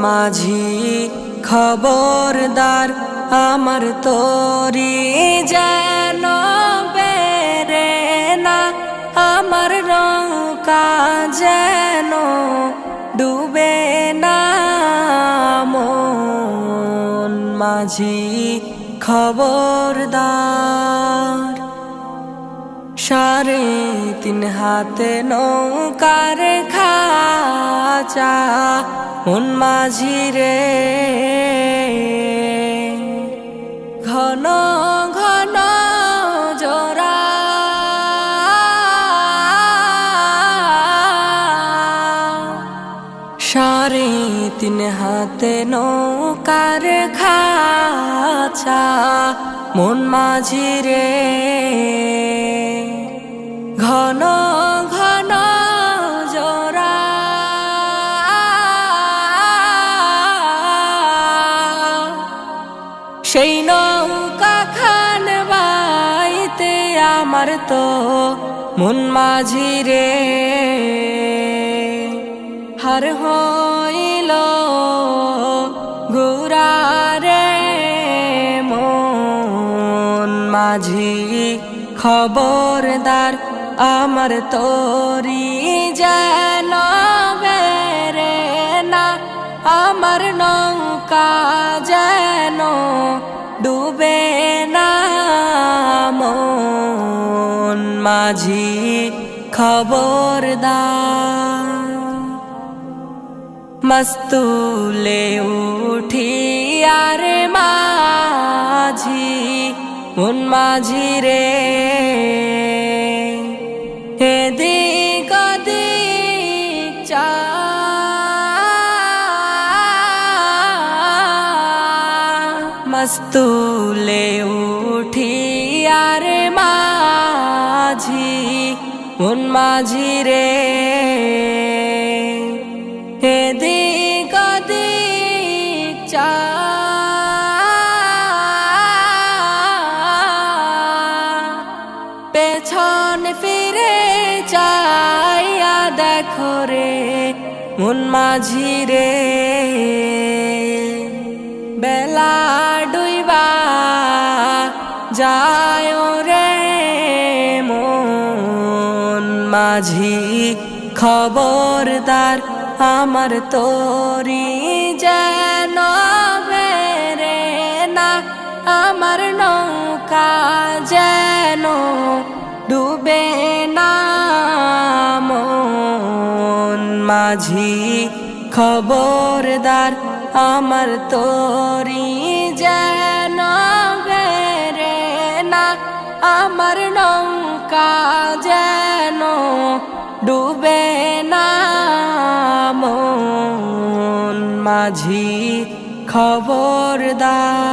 মাঝি খবরদার আমার তরি যেন বেরে না, আমার নৌকা যেন ডুবে না। মন মাঝি খবরদার, 3.5 হাতে নৌকার খাঁচা মন মাঝি রে। ঘন ঘন জোড়া সাড়ে 3 হাতে নৌকার খাঁচা মন মাঝি রে। ঘন ঘন জোড়া সেই নৌকা খান বাইতে আমার তো মন মাঝি রে। হার হইল গুরারে মন মাঝি খবরদার আমার তরি যেন বেরে না, আমার নৌকা যেন ডুবে না। মন মাঝি খবরদার, মস্তুলে উঠি আরে মাঝি মন মাঝি রে। এদিক ওদিক চা মস্তুলে উঠি আরে মাঝি মন মাঝি রে। এদিক ওদিক চা পেছন ফিরে চাইয়া দেখো রে মন মাঝি রে। বেলা ডুইবা যায় রে মন মাঝি খবরদার আমার তরি যেন বেরে না, আমার নৌকা যেন ডুবে না। মন মাঝি খবরদার আমার তরি যেন বেরে না, আমার নৌকা যেন ডুবে না। মন মাঝি খবরদার।